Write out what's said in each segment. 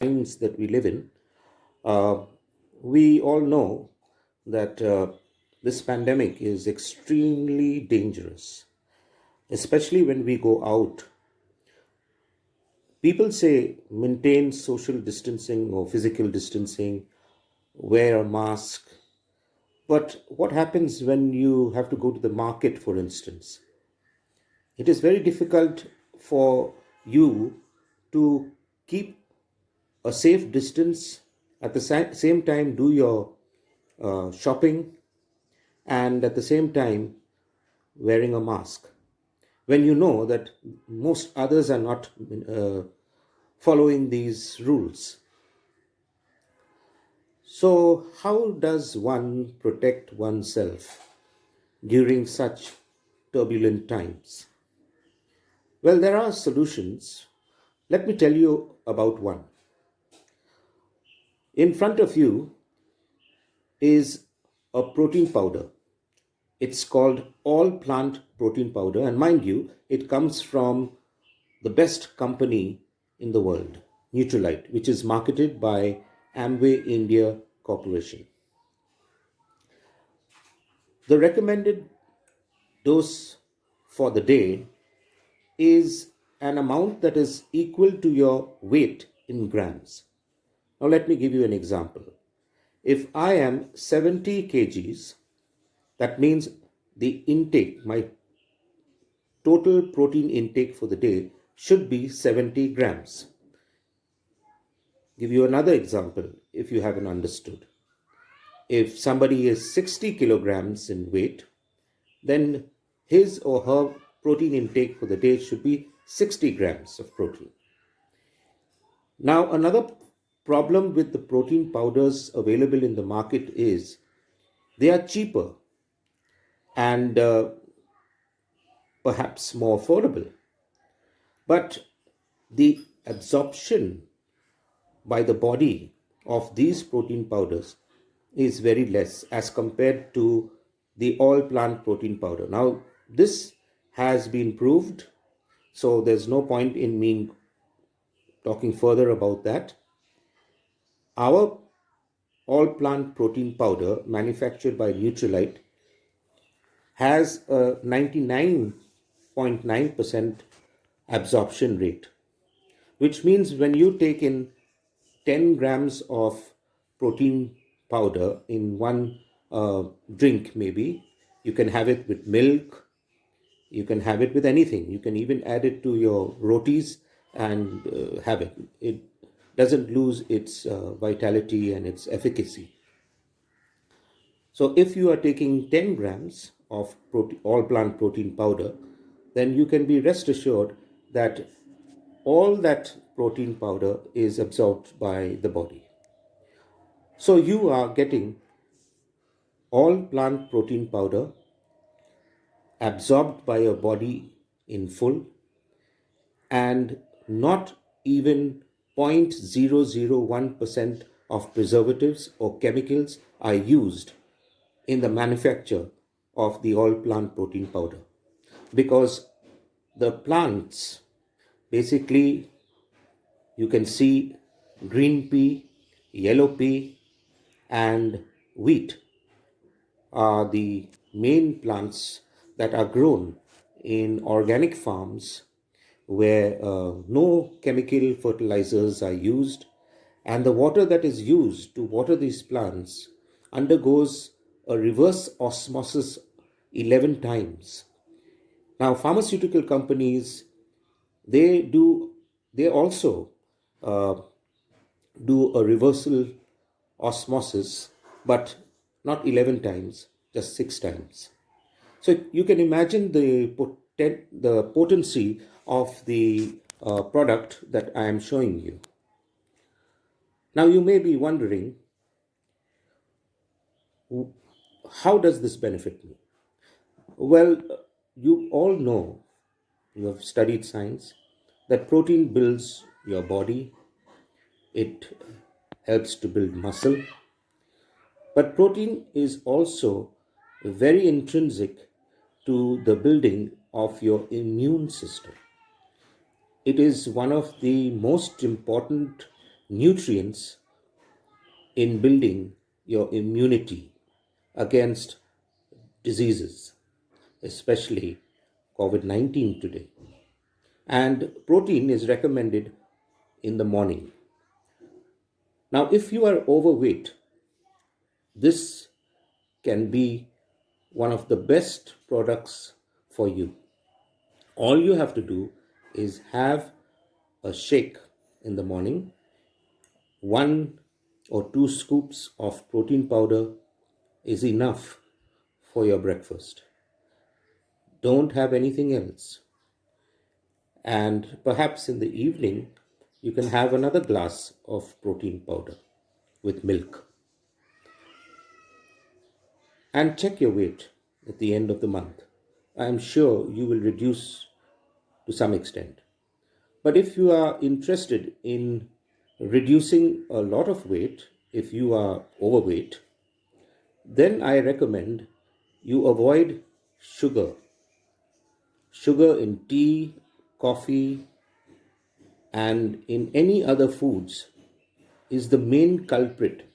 times that we live in, uh, we all know that this pandemic is extremely dangerous, especially when we go out. People say maintain social distancing or physical distancing, wear a mask. But what happens when you have to go to the market, for instance? It is very difficult for you to keep a safe distance, at the same time do your shopping, and at the same time wearing a mask when you know that most others are not following these rules. So how does one protect oneself during such turbulent times? Well, there are solutions. Let me tell you about one. In front of you is a protein powder. It's called all plant protein powder, and mind you, it comes from the best company in the world, Nutrilite, which is marketed by Amway India Corporation. The recommended dose for the day is an amount that is equal to your weight in grams. Now, let me give you an example. If I am 70 kgs, that means the intake, my total protein intake for the day should be 70 grams. Give you another example if you haven't understood. If somebody is 60 kilograms in weight, then his or her protein intake for the day should be 60 grams of protein. Now, another problem with the protein powders available in the market is they are cheaper and perhaps more affordable. But the absorption by the body of these protein powders is very less as compared to the all plant protein powder. Now, this has been proved, so there's no point in me talking further about that. Our all plant protein powder manufactured by Nutrilite has a 99.9% absorption rate, which means when you take in 10 grams of protein powder in one drink, maybe you can have it with milk, you can have it with anything, you can even add it to your rotis and have it. It doesn't lose its vitality and its efficacy. So if you are taking 10 grams of all plant protein powder, then you can be rest assured that all that protein powder is absorbed by the body. So you are getting all plant protein powder absorbed by your body in full, and not even 0.001% of preservatives or chemicals are used in the manufacture of the all plant protein powder, because the plants, basically, you can see green pea, yellow pea, and wheat are the main plants that are grown in organic farms where no chemical fertilizers are used, and the water that is used to water these plants undergoes a reverse osmosis 11 times. Now, pharmaceutical companies, they also uh, do a reversal osmosis, but not 11 times, just 6 times. So you can imagine the potency of the product that I am showing you. Now you may be wondering, how does this benefit me? Well, you all know, you have studied science, that protein builds your body, it helps to build muscle, but protein is also very intrinsic to the building of your immune system. It is one of the most important nutrients in building your immunity against diseases, especially COVID 19 today. And protein is recommended in the morning. Now, if you are overweight, this can be one of the best products for you. All you have to do is have a shake in the morning, 1 or 2 scoops of protein powder is enough for your breakfast. Don't have anything else. And perhaps in the evening, you can have another glass of protein powder with milk. And check your weight at the end of the month. I am sure you will reduce to some extent. But if you are interested in reducing a lot of weight, if you are overweight, then I recommend you avoid sugar. Sugar in tea, coffee, and in any other foods is the main culprit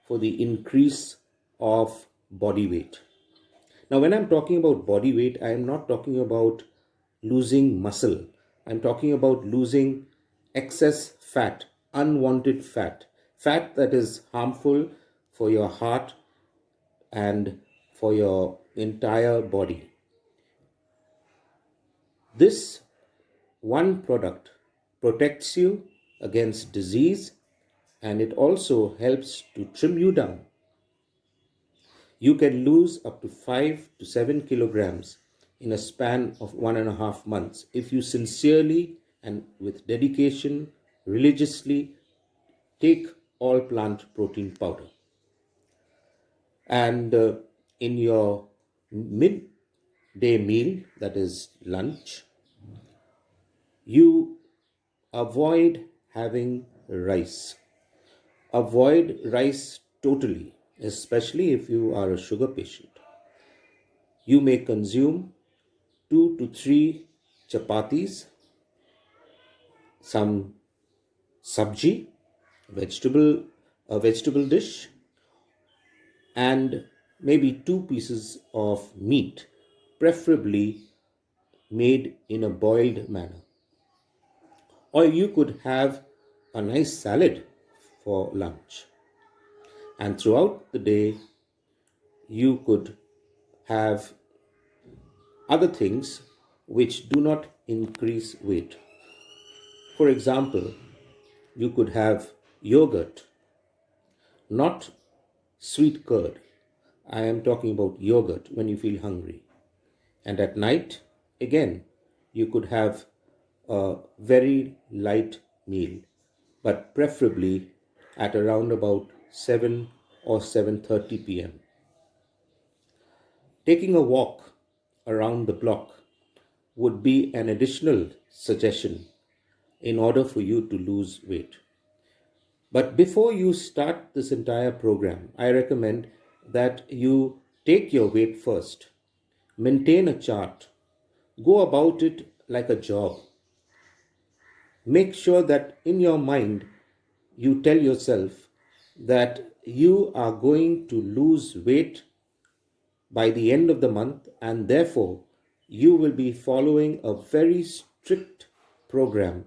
for the increase of body weight. Now, when I'm talking about body weight, I am not talking about losing muscle. I'm talking about losing excess fat, unwanted fat, fat that is harmful for your heart and for your entire body. This one product protects you against disease and it also helps to trim you down. You can lose up to 5 to 7 kilograms in a span of 1.5 months if you sincerely and with dedication, religiously take all plant protein powder. And in your midday meal, that is lunch, you avoid having rice. Avoid rice totally, especially if you are a sugar patient. You may consume 2 to 3 chapatis, some sabji, vegetable, a vegetable dish, and maybe 2 pieces of meat, preferably made in a boiled manner. Or you could have a nice salad for lunch. And throughout the day, you could have other things which do not increase weight. For example, you could have yogurt, not sweet curd. I am talking about yogurt when you feel hungry. And at night, again, you could have a very light meal, but preferably at around about 7 or 7:30 p.m. Taking a walk around the block would be an additional suggestion in order for you to lose weight. But before you start this entire program, I recommend that you take your weight first, maintain a chart, go about it like a job. Make sure that in your mind you tell yourself that you are going to lose weight by the end of the month, and therefore you will be following a very strict program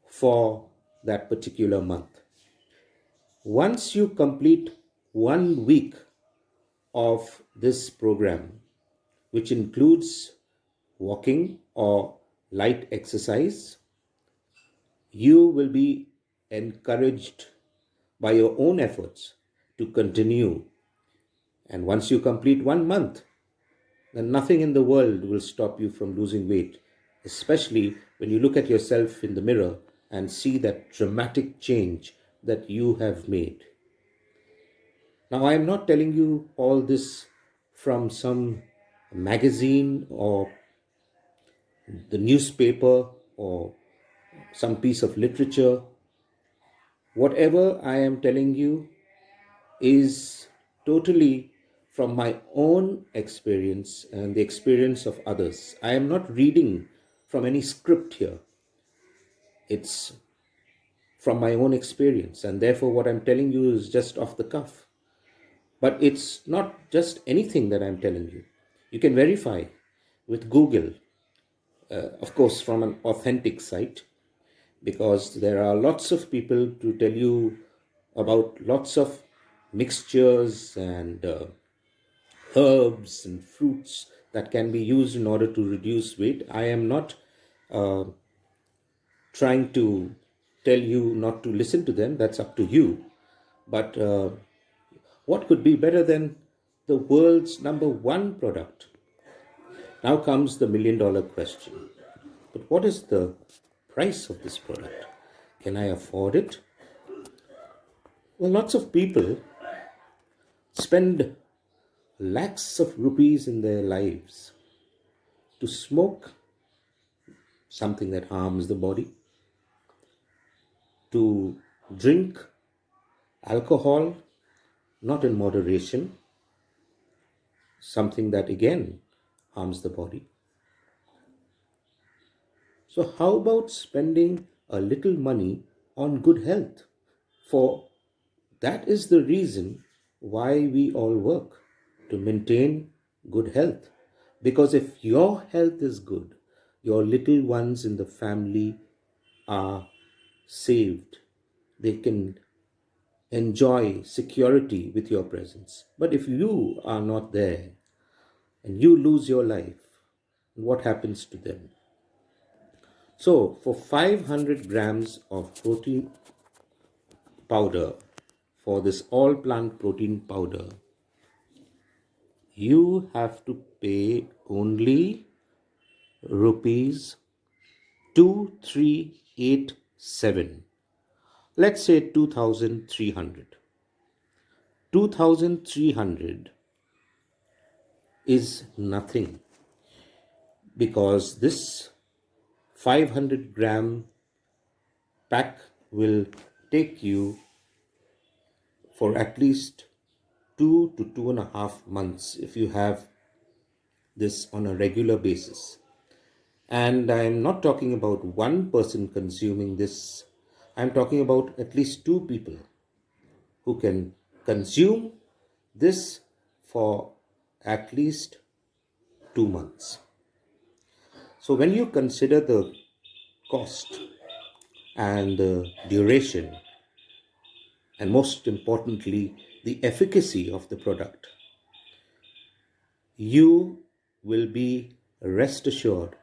for that particular month. Once you complete 1 week of this program, which includes walking or light exercise, you will be encouraged by your own efforts to continue. And once you complete 1 month, then nothing in the world will stop you from losing weight, especially when you look at yourself in the mirror and see that dramatic change that you have made. Now, I am not telling you all this from some magazine or the newspaper or some piece of literature. Whatever I am telling you is totally from my own experience and the experience of others. I am not reading from any script here. It's from my own experience, and therefore what I'm telling you is just off the cuff. But it's not just anything that I'm telling you. You can verify with Google, of course, from an authentic site, because there are lots of people to tell you about lots of mixtures and herbs and fruits that can be used in order to reduce weight. I am not uh, trying to tell you not to listen to them, that's up to you. But what could be better than the world's number one product? Now comes the $1 million question. But what is the price of this product? Can I afford it? Well, lots of people spend lakhs of rupees in their lives to smoke something that harms the body, to drink alcohol not in moderation, something that again harms the body. So, how about spending a little money on good health? For that is the reason why we all work, to maintain good health. Because if your health is good, your little ones in the family are saved. They can enjoy security with your presence. But if you are not there and you lose your life, what happens to them? So, for 500 grams of protein powder, for this all plant protein powder, you have to pay only rupees 2387. Let's say 2300. 2300 is nothing, because this 500-gram pack will take you for at least 2 to 2.5 months if you have this on a regular basis. And I'm not talking about one person consuming this, I'm talking about at least two people who can consume this for at least 2 months. So, when you consider the cost and the duration, and most importantly, the efficacy of the product, you will be rest assured